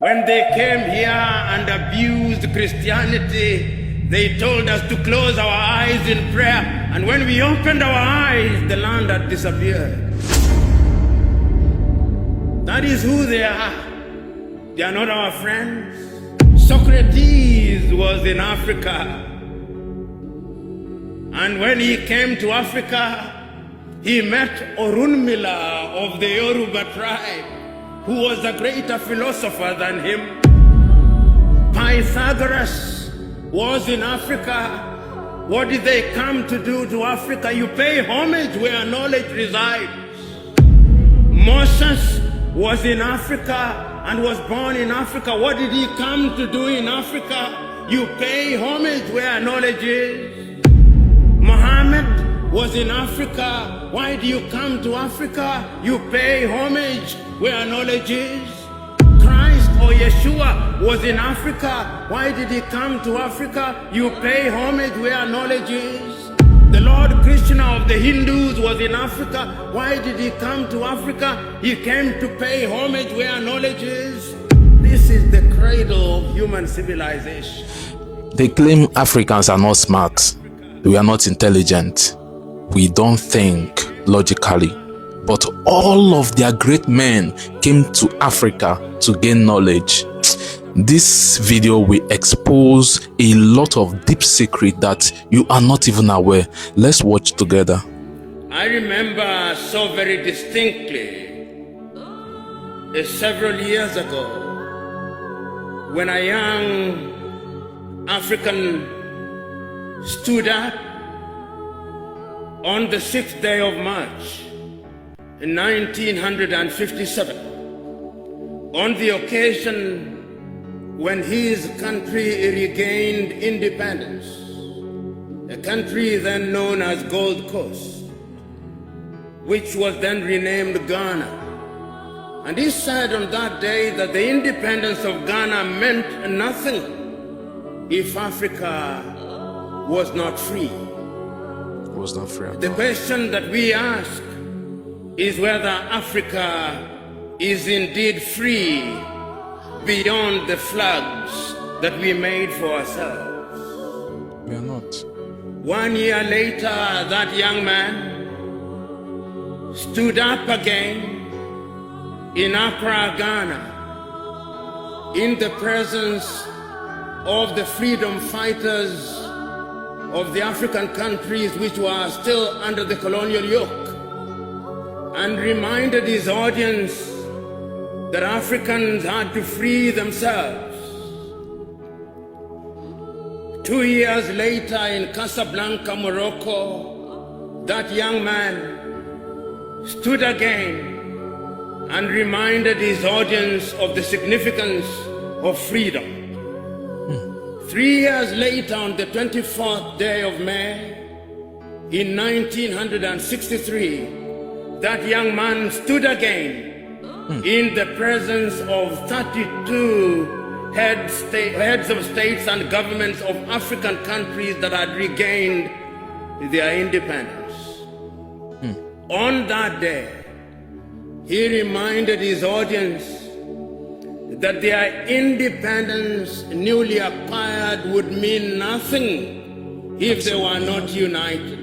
When they came here and abused Christianity, they told us to close our eyes in prayer. And when we opened our eyes, the land had disappeared. That is who they are. They are not our friends. Socrates was in Africa. And when he came to Africa, he met Orunmila of the Yoruba tribe, who was a greater philosopher than him. Pythagoras was in Africa. What did they come to do to Africa? You pay homage where knowledge resides. Moses was in Africa and was born in Africa. What did he come to do in Africa? You pay homage where knowledge is. Muhammad was in Africa. Why do you come to Africa? You pay homage where knowledge is. Christ or Yeshua was in Africa. Why did he come to Africa? You pay homage where knowledge is. The Lord Krishna of the Hindus was in Africa. Why did he come to Africa? He came to pay homage where knowledge is. This is the cradle of human civilization. They claim Africans are not smart. We are not intelligent. We don't think logically. But all of their great men came to Africa to gain knowledge. This video will expose a lot of deep secret that you are not even aware. Let's watch together. I remember so very distinctly several years ago when a young African stood up on the 6th day of March in 1957 on the occasion when his country regained independence, a country then known as Gold Coast, which was then renamed Ghana. And he said on that day that the independence of Ghana meant nothing if Africa was not free. Was not free. The question that we ask is whether Africa is indeed free beyond the flags that we made for ourselves. We are not. 1 year later, that young man stood up again in Accra, Ghana, in the presence of the freedom fighters of the African countries which were still under the colonial yoke, and reminded his audience that Africans had to free themselves. 2 years later in Casablanca, Morocco, that young man stood again and reminded his audience of the significance of freedom. 3 years later, on the 24th day of May, in 1963, that young man stood again in the presence of 32 heads of states and governments of African countries that had regained their independence. On that day, he reminded his audience that their independence newly acquired would mean nothing if they were not united.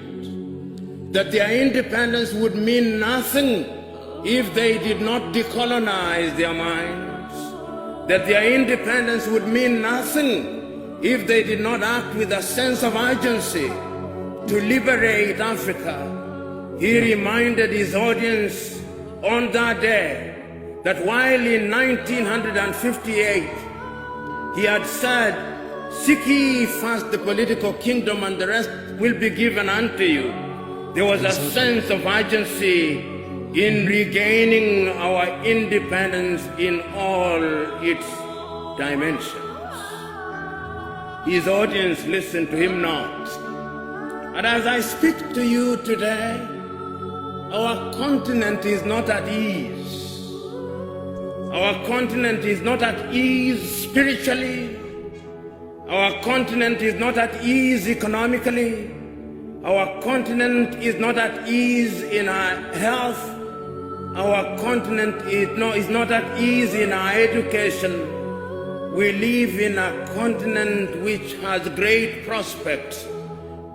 That their independence would mean nothing if they did not decolonize their minds. That their independence would mean nothing if they did not act with a sense of urgency to liberate Africa. He reminded his audience on that day that while in 1958 he had said, "Seek ye first the political kingdom and the rest will be given unto you," there was a sense of urgency in regaining our independence in all its dimensions. His audience listened to him not. And as I speak to you today, our continent is not at ease. Our continent is not at ease spiritually. Our continent is not at ease economically. Our continent is not at ease in our health. Our continent is not at ease in our education. we live in a continent which has great prospects,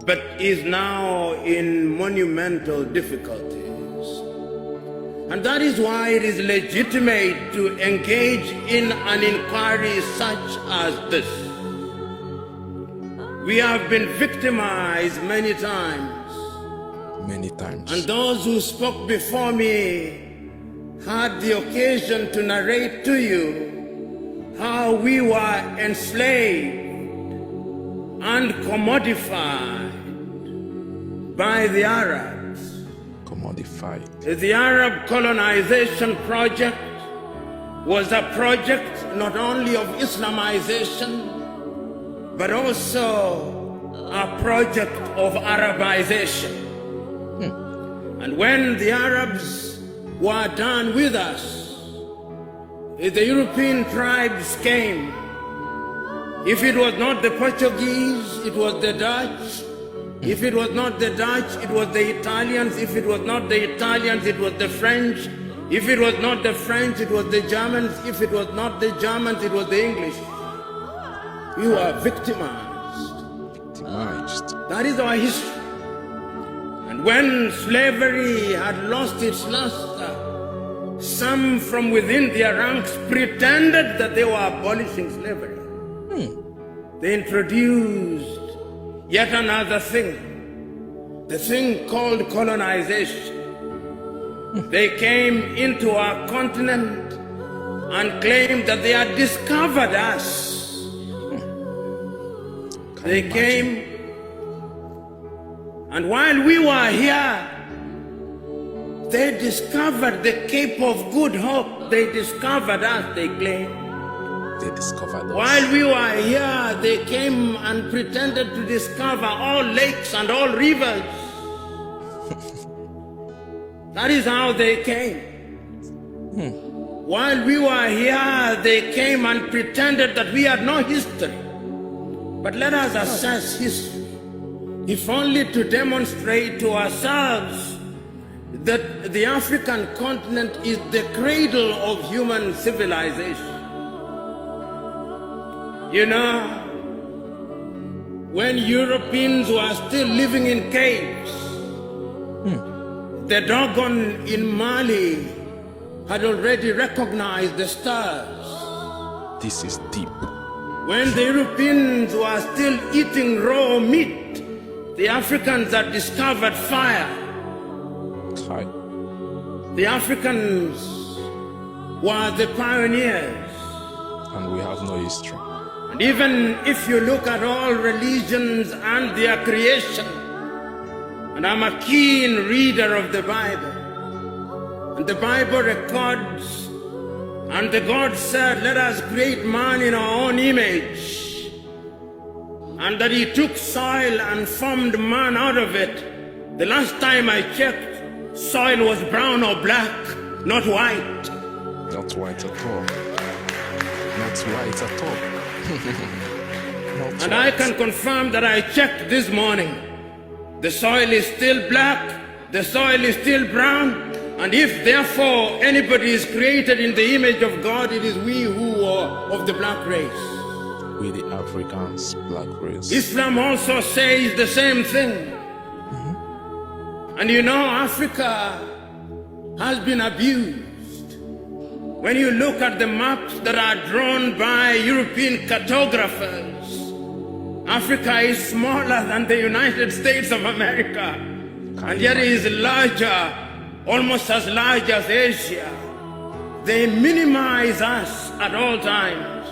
but is now in monumental difficulties. And that is why it is legitimate to engage in an inquiry such as this. We have been victimized many times. Many times. And those who spoke before me had the occasion to narrate to you how we were enslaved and commodified by the Arabs. Commodified. The Arab colonization project was a project not only of Islamization, but also a project of Arabization. And when the Arabs were done with us, the European tribes came. If it was not the Portuguese, it was the Dutch. If it was not the Dutch, it was the Italians. If it was not the Italians, it was the French. If it was not the French, it was the Germans. If it was not the Germans, it was the English. We were victimized. That is our history. And when slavery had lost its luster, some from within their ranks pretended that they were abolishing slavery. They introduced yet another thing, the thing called colonization. They came into our continent and claimed that they had discovered us. They came, and while we were here, they discovered the Cape of Good Hope. They discovered us, they claimed. They discovered us. While we were here, they came and pretended to discover all lakes and all rivers. That is how they came. While we were here, they came and pretended that we had no history. But let us assess history, if only to demonstrate to ourselves that the African continent is the cradle of human civilization. You know, when Europeans were still living in caves, the Dogon in Mali had already recognized the stars. This is deep. When the Europeans were still eating raw meat, the Africans had discovered fire. The Africans were the pioneers. And we have no history. And even if you look at all religions and their creation, and I'm a keen reader of the Bible, and the Bible records, and the God said, let us create man in our own image, and that he took soil and formed man out of it. The last time I checked, soil was brown or black, not white. Not white at all. Not white at all. And I can confirm that I checked this morning. The soil is still black, the soil is still brown, and if therefore anybody is created in the image of God, it is we who are of the black race. We the Africans, black race. Islam also says the same thing. And you know, Africa has been abused. When you look at the maps that are drawn by European cartographers, Africa is smaller than the United States of America, and yet it is larger, almost as large as Asia. They minimize us at all times.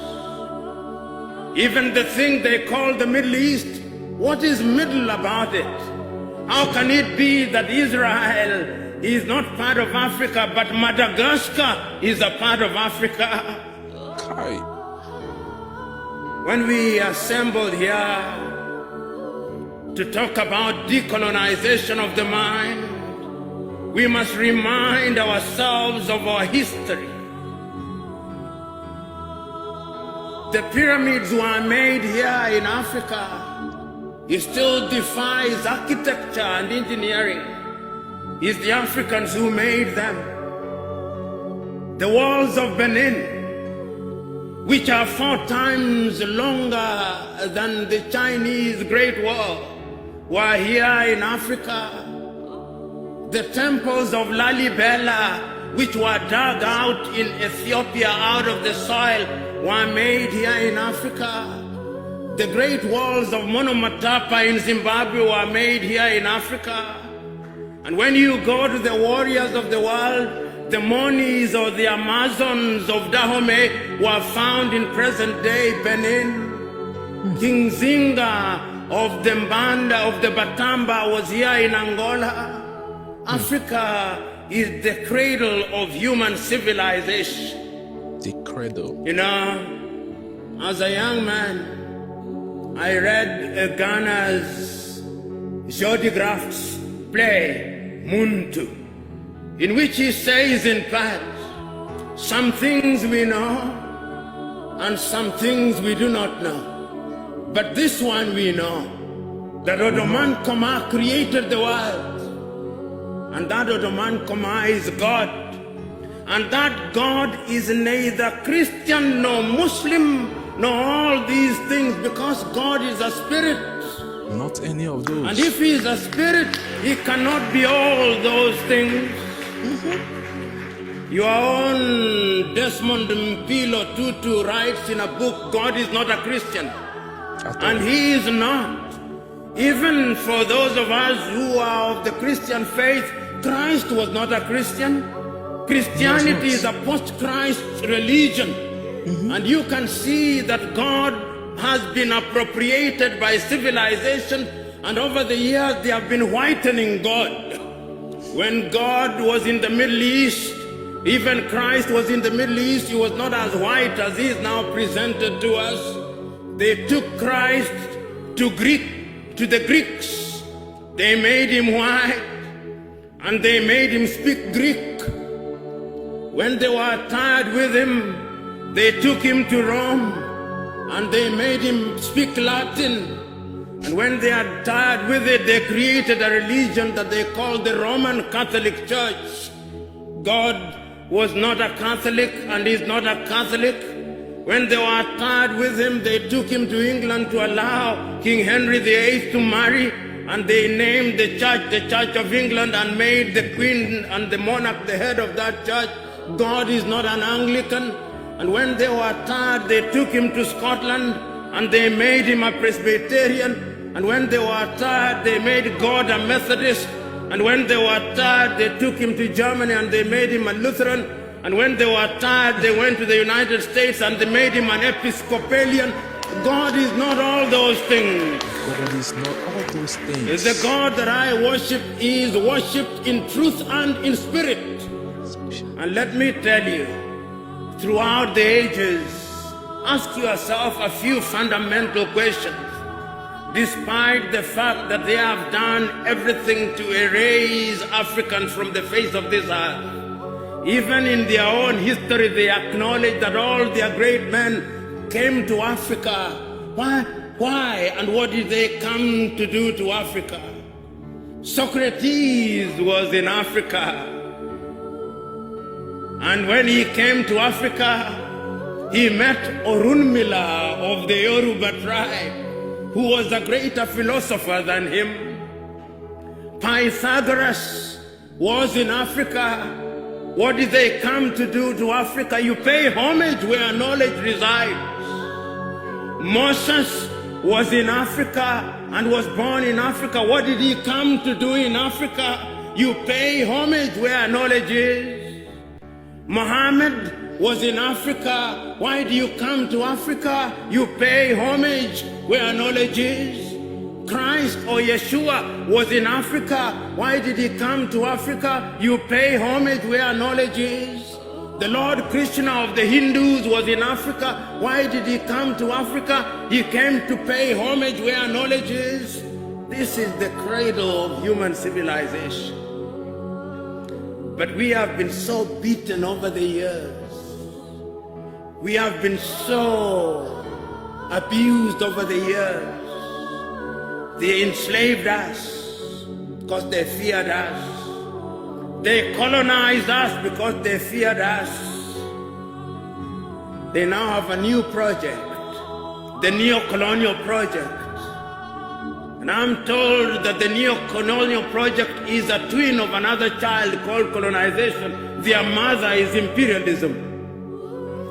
Even the thing they call the Middle East, what is middle about it? How can it be that Israel is not part of Africa, but Madagascar is a part of Africa? When we assembled here to talk about decolonization of the mind, we must remind ourselves of our history. The pyramids were made here in Africa. It still defies architecture and engineering. It's the Africans who made them. The walls of Benin, which are 4 times longer than the Chinese Great Wall, were here in Africa. The temples of Lalibela, which were dug out in Ethiopia out of the soil, were made here in Africa. The great walls of Monomotapa in Zimbabwe were made here in Africa. And when you go to the warriors of the world, the Monis or the Amazons of Dahomey were found in present-day Benin. King Zinga of the Mbanda, of the Batamba, was here in Angola. Africa is the cradle of human civilization. The cradle. You know, as a young man, I read Ghana's Jody Graft's play, Muntu, in which he says in part, some things we know and some things we do not know. But this one we know, that Odoman Koma created the world, and that Odoman Koma is God, and that God is neither Christian nor Muslim nor all these things, because God is a spirit. Not any of those. And if he is a spirit, he cannot be all those things. Your own Desmond Mpilo Tutu writes in a book, God is not a Christian. And he is not. Even for those of us who are of the Christian faith, Christ was not a Christian. Christianity is a post-Christ religion. And you can see that God has been appropriated by civilization, and over the years they have been whitening God. When God was in the Middle East, even Christ was in the Middle East, he was not as white as he is now presented to us. They took Christ to the Greeks. They made him white, and they made him speak Greek. When they were tired with him, they took him to Rome, and they made him speak Latin. And when they had tired with it, they created a religion that they called the Roman Catholic Church. God was not a Catholic and is not a Catholic. When they were tired with him, they took him to England to allow King Henry VIII to marry, and they named the Church of England, and made the Queen and the monarch the head of that church. God is not an Anglican. And when they were tired, they took him to Scotland, and they made him a Presbyterian. And when they were tired, they made God a Methodist. And when they were tired, they took him to Germany, and they made him a Lutheran. And when they were tired, they went to the United States, and they made him an Episcopalian. God is not all those things. God is not all those things. The God that I worship is worshipped in truth and in spirit. And let me tell you, throughout the ages, ask yourself a few fundamental questions. Despite the fact that they have done everything to erase Africans from the face of this earth, even in their own history, they acknowledge that all their great men came to Africa. Why? And what did they come to do to Africa? Socrates was in Africa. And when he came to Africa, he met Orunmila of the Yoruba tribe, who was a greater philosopher than him. Pythagoras was in Africa. What did they come to do to Africa? You pay homage where knowledge resides. Moses was in Africa and was born in Africa. What did he come to do in Africa? You pay homage where knowledge is. Muhammad was in Africa. Why do you come to Africa? You pay homage where knowledge is. Christ or Yeshua was in Africa. Why did he come to Africa? You pay homage where knowledge is. The Lord Krishna of the Hindus was in Africa. Why did he come to Africa? He came to pay homage where knowledge is. This is the cradle of human civilization. But we have been so beaten over the years. We have been so abused over the years. They enslaved us because they feared us. They colonized us because they feared us. They now have a new project, the neo-colonial project. And I'm told that the neo-colonial project is a twin of another child called colonization. Their mother is imperialism.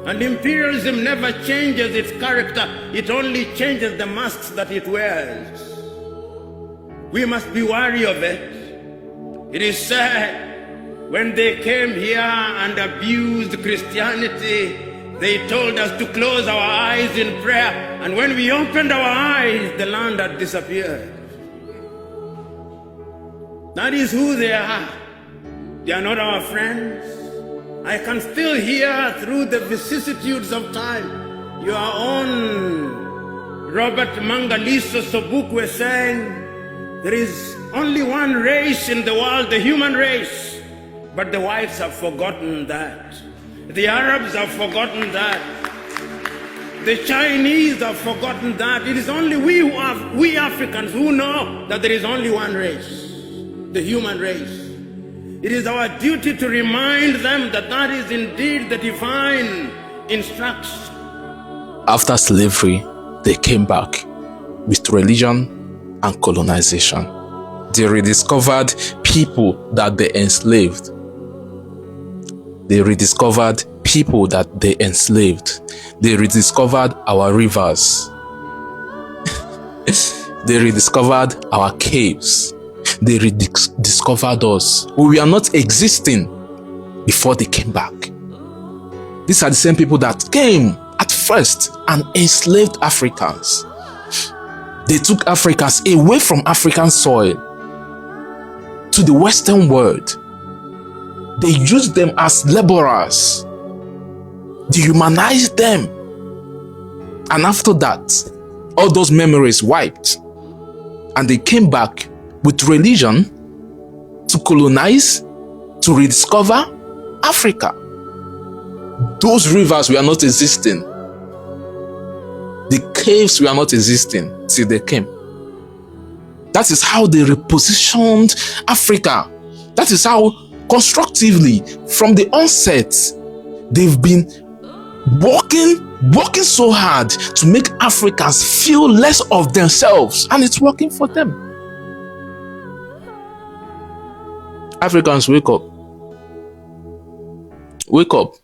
And imperialism never changes its character, it only changes the masks that it wears. We must be wary of it. It is said, when they came here and abused Christianity, they told us to close our eyes in prayer, and when we opened our eyes, the land had disappeared. That is who they are. They are not our friends. I can still hear through the vicissitudes of time your own Robert Mangaliso Sobukwe saying, there is only one race in the world, the human race, but the whites have forgotten that. The Arabs have forgotten that. The Chinese have forgotten that. It is only we Africans who know that there is only one race, the human race. It is our duty to remind them that that is indeed the divine instruction. After slavery, they came back with religion and colonization. They rediscovered people that they enslaved. They rediscovered people that they enslaved. They rediscovered our rivers. They rediscovered our caves. They rediscovered us. We were not existing before they came back. These are the same people that came at first and enslaved Africans. They took Africans away from African soil to the Western world. They used them as laborers. Dehumanized them. And after that, all those memories wiped. And they came back with religion to colonize, to rediscover Africa. Those rivers were not existing. The caves were not existing till they came. That is how they repositioned Africa. That is how constructively, from the onset, they've been working so hard to make Africans feel less of themselves, and it's working for them. Africans, wake up. Wake up.